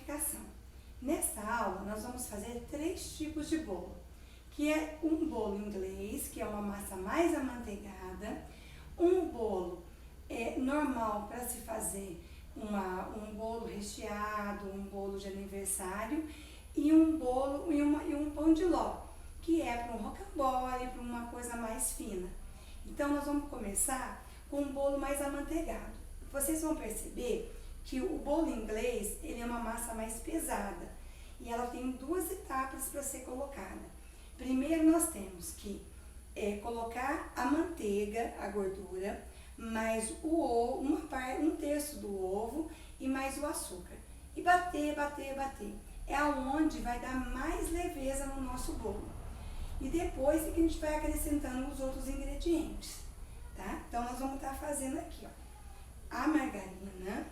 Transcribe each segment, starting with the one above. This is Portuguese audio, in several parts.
panificação. Nessa aula, nós vamos fazer 3 tipos de bolo, que é um bolo inglês, que é uma massa mais amanteigada, um bolo normal para se fazer um bolo recheado, um bolo de aniversário, e um bolo e um pão de ló, que é para um rocambole, para uma coisa mais fina. Então, nós vamos começar com um bolo mais amanteigado. Vocês vão perceber que o bolo inglês, ele é uma massa mais pesada e ela tem 2 etapas para ser colocada. Primeiro, nós temos que colocar a manteiga, a gordura, mais o ovo, um terço do ovo e mais o açúcar. E bater, bater, bater. É aonde vai dar mais leveza no nosso bolo. E depois é que a gente vai acrescentando os outros ingredientes, tá? Então, nós vamos estar fazendo aqui, ó, a margarina.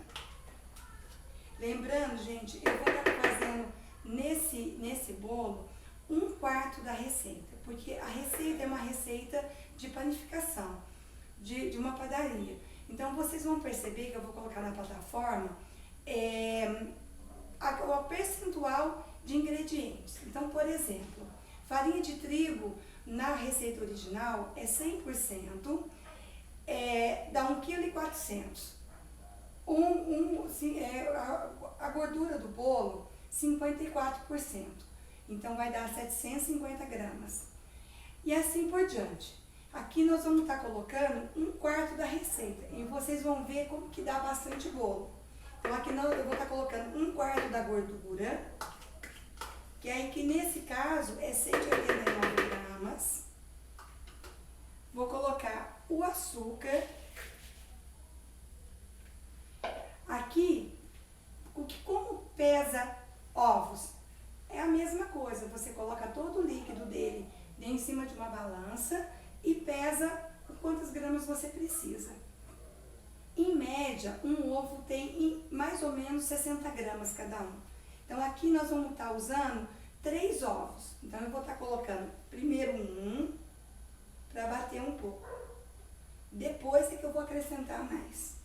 Lembrando, gente, eu vou estar fazendo nesse bolo 1/4 da receita, porque a receita é uma receita de panificação, de uma padaria. Então, vocês vão perceber que eu vou colocar na plataforma o percentual de ingredientes. Então, por exemplo, farinha de trigo na receita original é 100%, dá 1,4 kg. A gordura do bolo, 54%. Então, vai dar 750 gramas. E assim por diante. Aqui nós vamos estar colocando 1/4 da receita. E vocês vão ver como que dá bastante bolo. Então, aqui eu vou estar colocando 1/4 da gordura. Que aí, que nesse caso, é 189 gramas. Vou colocar o açúcar. Aqui, como pesa ovos? É a mesma coisa, você coloca todo o líquido dele em cima de uma balança e pesa quantas gramas você precisa. Em média, um ovo tem mais ou menos 60 gramas cada um. Então, aqui nós vamos estar usando 3 ovos. Então, eu vou estar colocando primeiro para bater um pouco. Depois é que eu vou acrescentar mais.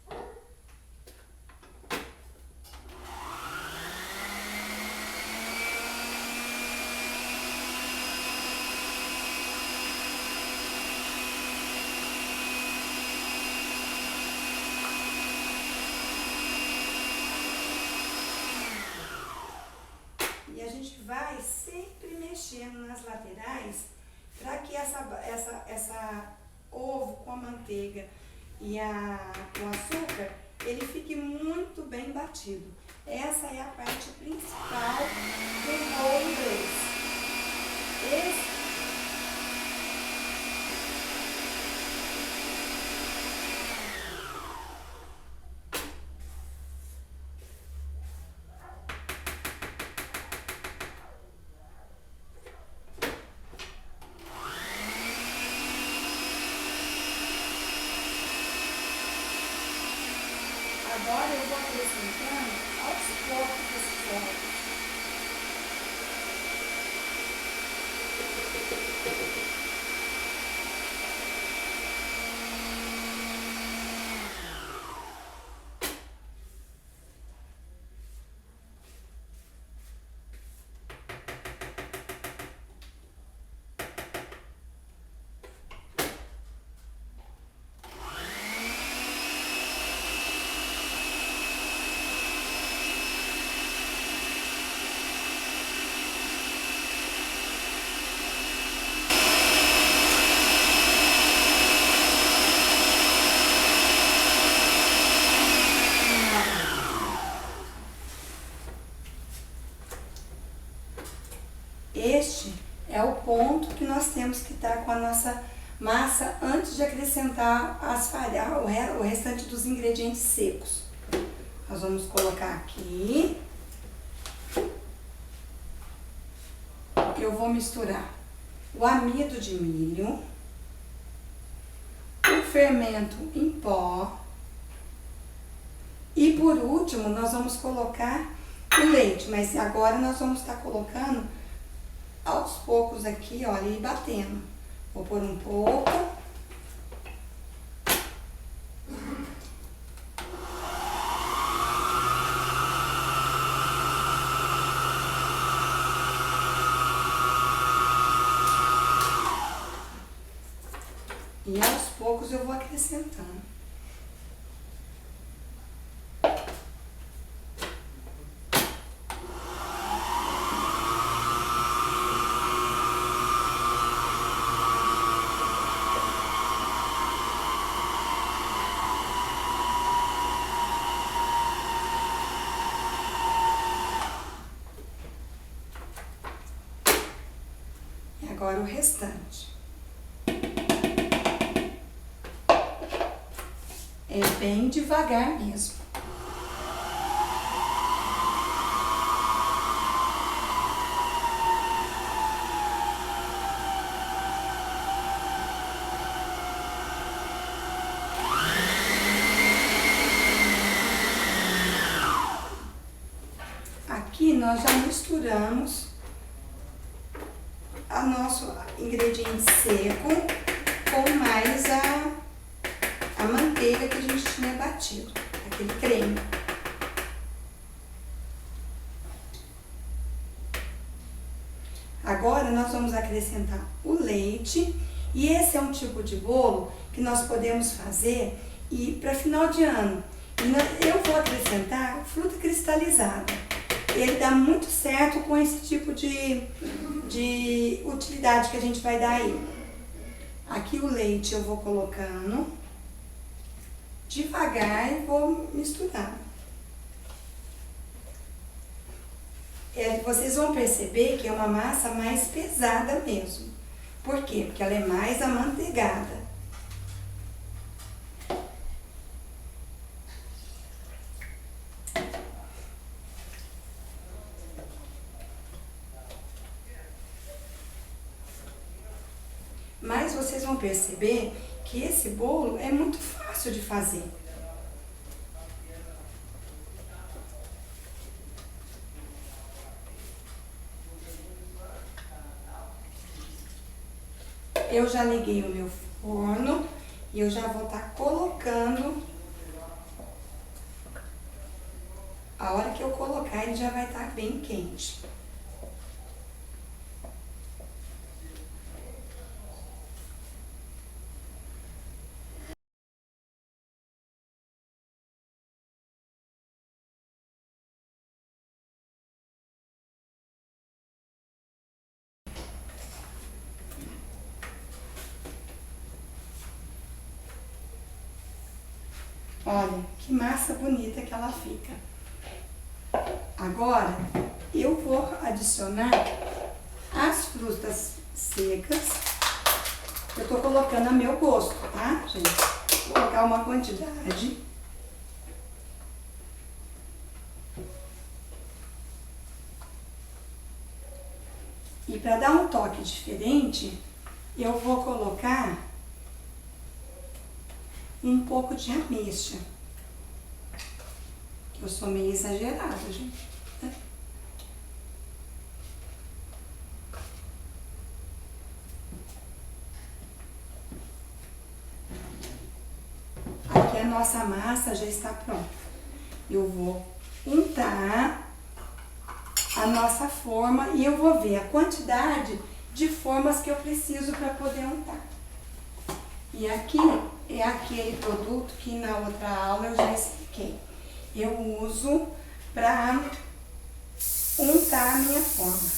Vai sempre mexendo nas laterais para que essa ovo com a manteiga e o açúcar, ele fique muito bem batido. Essa é a parte principal do bolo inglês. Agora eu vou acrescentando aos poucos esses ovos. Este é o ponto que nós temos que estar com a nossa massa antes de acrescentar o restante dos ingredientes secos. Nós vamos colocar aqui. Eu vou misturar o amido de milho, o fermento em pó e, por último, nós vamos colocar o leite, mas agora nós vamos estar colocando aos poucos aqui, olha, e batendo. Vou pôr um pouco. E aos poucos eu vou acrescentando. E agora o restante. É bem devagar mesmo. Aqui nós já misturamos o nosso ingrediente seco com mais a manteiga que a gente tinha batido, aquele creme. Agora nós vamos acrescentar o leite, e esse é um tipo de bolo que nós podemos fazer e para final de ano. Eu vou acrescentar fruta cristalizada. Ele dá muito certo com esse tipo de utilidade que a gente vai dar aí. Aqui o leite eu vou colocando devagar e vou misturar. Vocês vão perceber que é uma massa mais pesada mesmo. Por quê? Porque ela é mais amanteigada. Mas vocês vão perceber que esse bolo é muito fácil de fazer. Eu já liguei o meu forno e eu já vou estar colocando. A hora que eu colocar, ele já vai estar bem quente. Olha, que massa bonita que ela fica. Agora, eu vou adicionar as frutas secas. Eu tô colocando a meu gosto, tá, gente? Vou colocar uma quantidade. E para dar um toque diferente, eu vou colocar um pouco de ameixa. Eu sou meio exagerada, gente. Aqui a nossa massa já está pronta. Eu vou untar a nossa forma e eu vou ver a quantidade de formas que eu preciso para poder untar. E aqui é aquele produto que na outra aula eu já expliquei. Eu uso para untar a minha forma.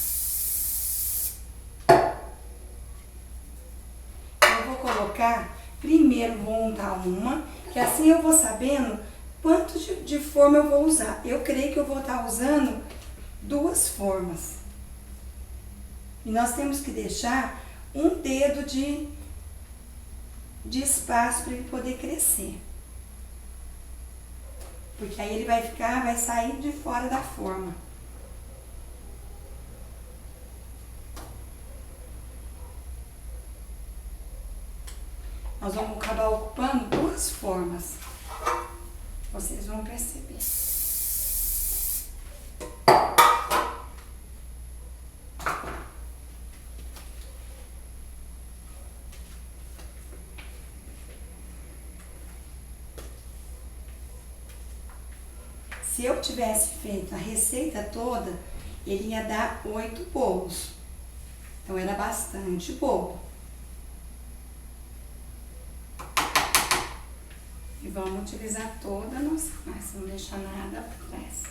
Eu vou colocar, primeiro vou untar uma, que assim eu vou sabendo quanto de forma eu vou usar. Eu creio que eu vou estar usando 2 formas. E nós temos que deixar um dedo de espaço para ele poder crescer. Porque aí ele vai sair de fora da forma. Nós vamos acabar ocupando 2 formas. Vocês vão perceber. Se eu tivesse feito a receita toda, ele ia dar 8 bolos. Então era bastante bolo. E vamos utilizar toda a nossa massa, não deixar nada para trás.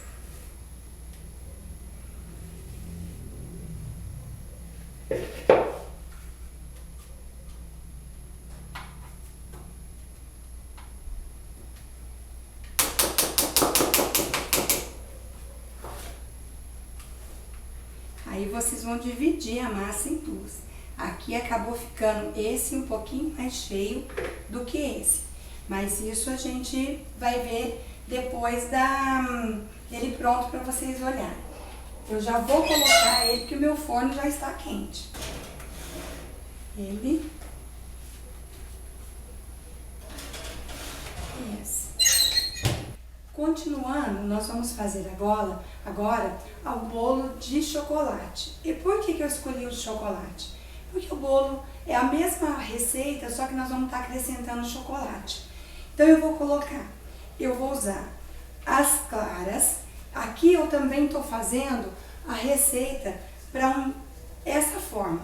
Aí vocês vão dividir a massa em duas. Aqui acabou ficando esse um pouquinho mais cheio do que esse. Mas isso a gente vai ver depois dele pronto para vocês olharem. Eu já vou colocar ele porque o meu forno já está quente. Ele. Isso. Continuando, nós vamos fazer agora o bolo de chocolate. E por que eu escolhi o de chocolate? Porque o bolo é a mesma receita, só que nós vamos estar acrescentando chocolate. Então eu vou usar as claras. Aqui eu também estou fazendo a receita para essa forma.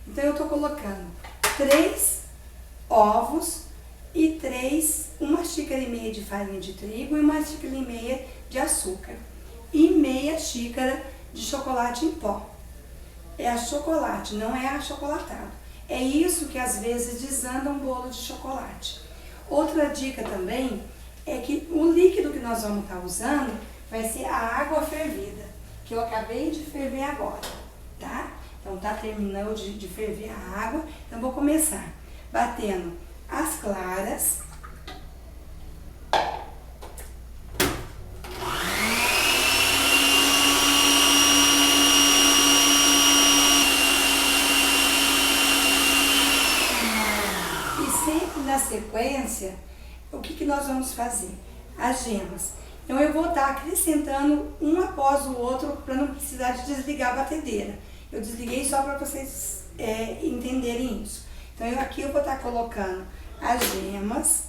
Então eu estou colocando 3 ovos e 1 xícara e meia de farinha de trigo e 1 xícara e meia de açúcar. E meia xícara de chocolate em pó. É chocolate, não é achocolatado. É isso que às vezes desanda um bolo de chocolate. Outra dica também é que o líquido que nós vamos estar usando vai ser a água fervida, que eu acabei de ferver agora, tá? Então tá terminando de ferver a água, então vou começar batendo as claras. Na sequência, o que nós vamos fazer? As gemas. Então eu vou estar acrescentando um após o outro para não precisar de desligar a batedeira. Eu desliguei só para vocês entenderem isso. Então aqui eu vou estar colocando as gemas.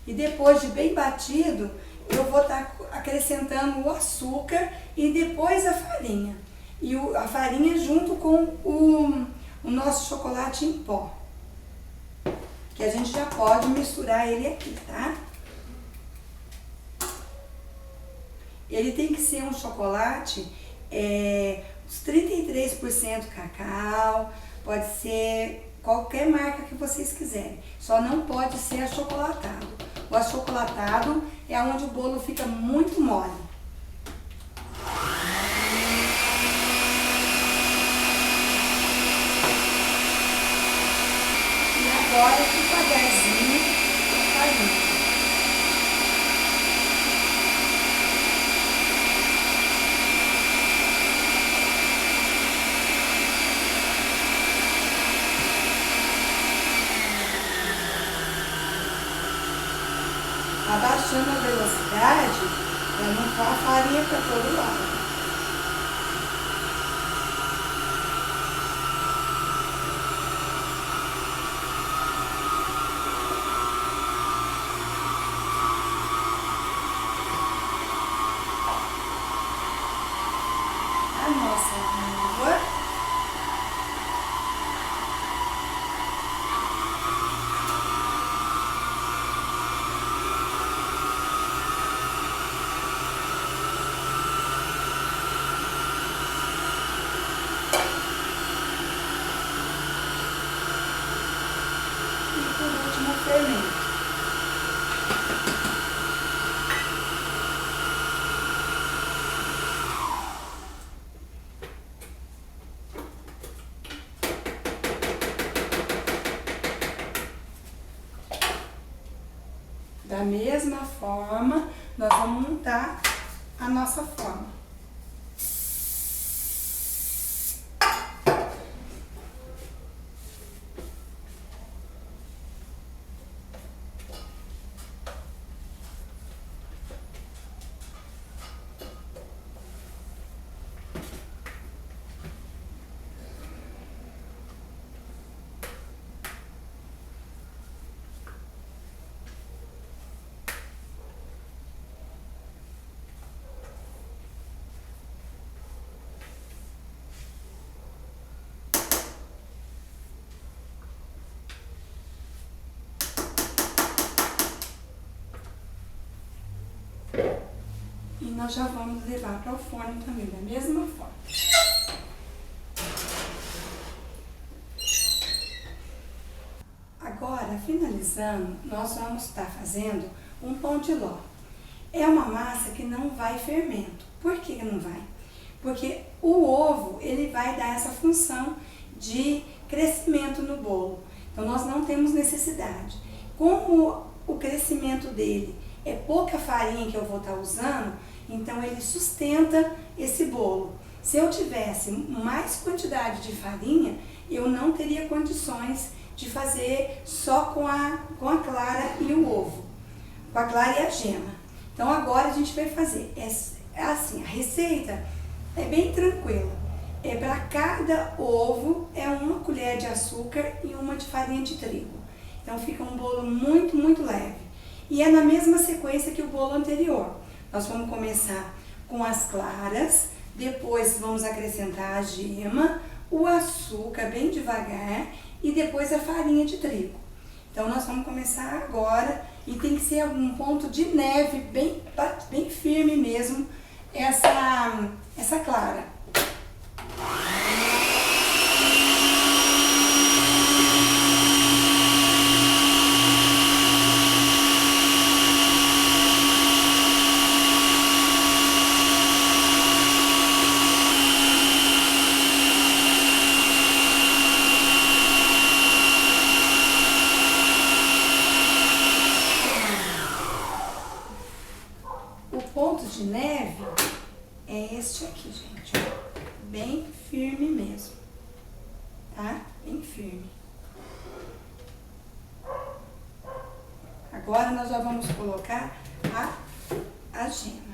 E depois de bem batido, eu vou estar acrescentando o açúcar e depois a farinha. E a farinha junto com o nosso chocolate em pó, que a gente já pode misturar ele aqui, tá? Ele tem que ser um chocolate, uns 33% cacau, pode ser qualquer marca que vocês quiserem, só não pode ser achocolatado. O achocolatado é onde o bolo fica muito mole. Agora, devagarzinho, a farinha. Abaixando a velocidade para não pôr a farinha para todo lado. Fermento. Da mesma forma, nós vamos montar a nossa forma. nós já vamos levar para o forno também, da mesma forma. Agora, finalizando, nós vamos estar fazendo um pão de ló. É uma massa que não vai fermento. Por que não vai? Porque o ovo, ele vai dar essa função de crescimento no bolo. Então, nós não temos necessidade. Como o crescimento dele é pouca farinha que eu vou estar usando, então ele sustenta esse bolo. Se eu tivesse mais quantidade de farinha, eu não teria condições de fazer só com a clara e o ovo, com a clara e a gema. Então agora a gente vai fazer, assim, a receita é bem tranquila. Para cada ovo é 1 colher de açúcar e 1 de farinha de trigo. Então fica um bolo muito, muito leve. E é na mesma sequência que o bolo anterior. Nós vamos começar com as claras, depois vamos acrescentar a gema, o açúcar bem devagar e depois a farinha de trigo. Então nós vamos começar agora e tem que ser um ponto de neve bem firme mesmo essa clara. O ponto de neve é este aqui, gente, ó. Bem firme mesmo, tá? Bem firme. Agora nós já vamos colocar a gema.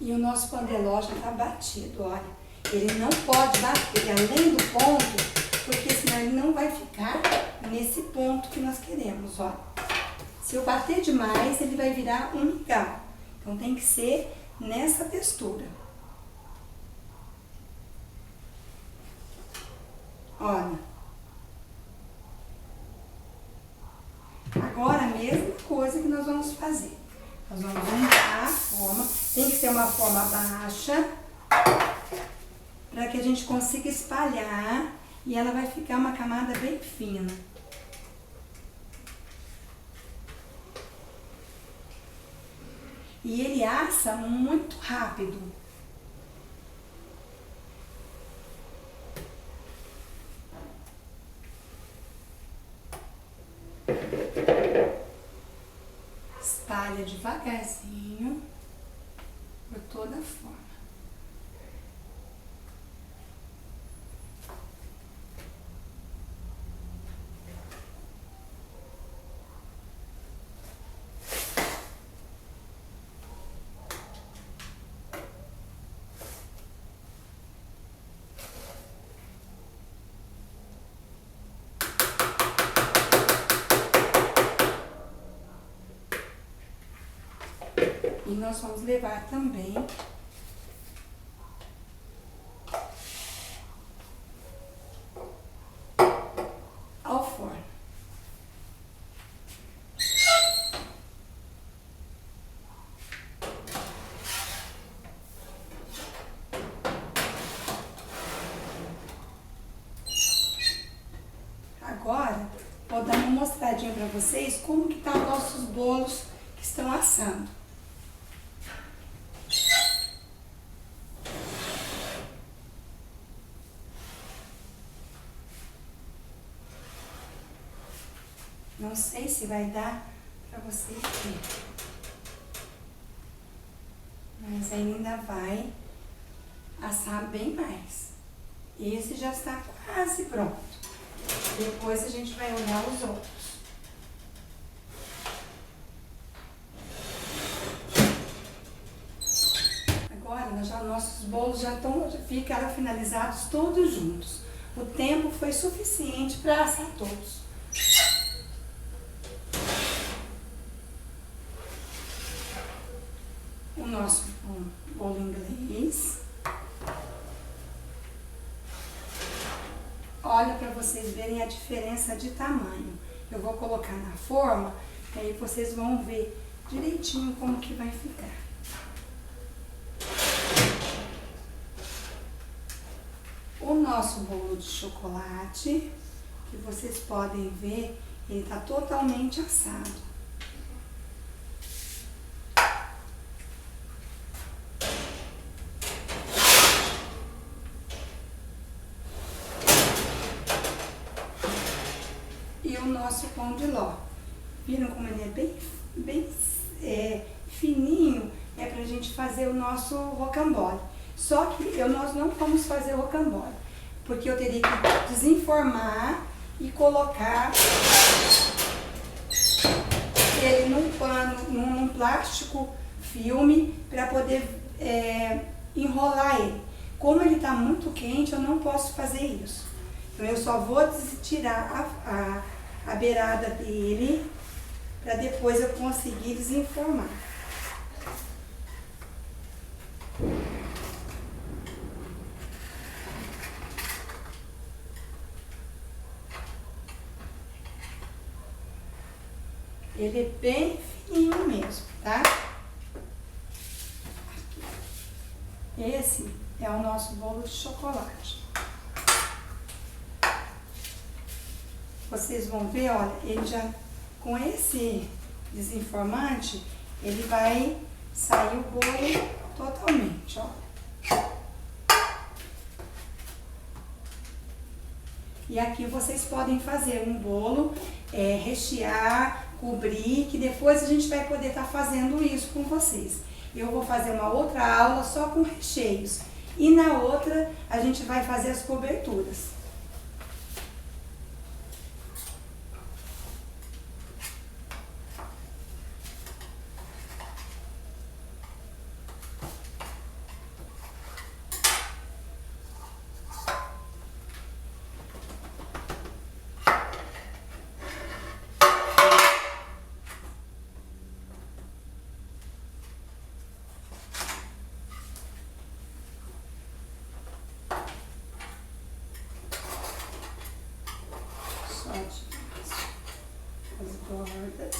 E o nosso pandeló já está batido, olha. Ele não pode bater além do ponto, porque senão ele não vai ficar nesse ponto que nós queremos, ó. Se eu bater demais, ele vai virar um mingau. Então tem que ser nessa textura. Olha. Agora a mesma coisa que nós vamos fazer. Nós vamos untar a forma, tem que ser uma forma baixa, para que a gente consiga espalhar e ela vai ficar uma camada bem fina. E ele assa muito rápido. Espalha devagarzinho por toda a forma. E nós vamos levar também ao forno. Agora, vou dar uma mostradinha para vocês como que tá os nossos bolos que estão assando. Não sei se vai dar para vocês verem, mas ainda vai assar bem mais. Esse já está quase pronto. Depois a gente vai olhar os outros. Agora, nossos bolos já ficaram finalizados todos juntos. O tempo foi suficiente para assar todos. O nosso bolo inglês. Olha para vocês verem a diferença de tamanho. Eu vou colocar na forma, aí vocês vão ver direitinho como que vai ficar. O nosso bolo de chocolate, que vocês podem ver, ele está totalmente assado. E o nosso pão de ló. Viram como ele é bem fininho? É pra gente fazer o nosso rocambole. Só que nós não vamos fazer o rocambole, porque eu teria que desenformar e colocar ele num pano, num plástico filme, para poder enrolar ele. Como ele está muito quente, eu não posso fazer isso. Então eu só vou tirar a beirada dele, para depois eu conseguir desenformar. Ele é bem fininho mesmo, tá? Esse é o nosso bolo de chocolate. Vocês vão ver, olha, ele já, com esse desenformante, ele vai sair o bolo totalmente, ó. E aqui vocês podem fazer um bolo, rechear, cobrir, que depois a gente vai poder estar fazendo isso com vocês. Eu vou fazer uma outra aula só com recheios. E na outra a gente vai fazer as coberturas. As bordas.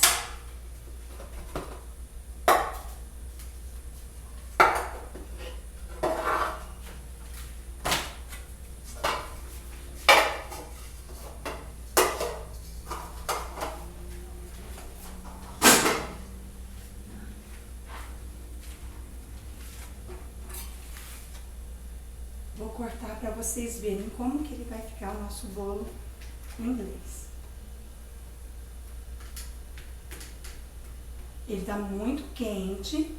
Vou cortar para vocês verem como que ele vai ficar o nosso bolo inglês. Ele tá muito quente,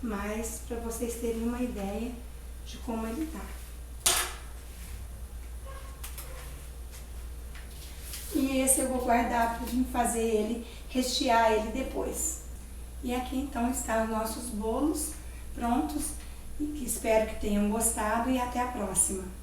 mas para vocês terem uma ideia de como ele tá. E esse eu vou guardar para fazer ele, rechear ele depois. E aqui então estão os nossos bolos prontos, e que espero que tenham gostado e até a próxima.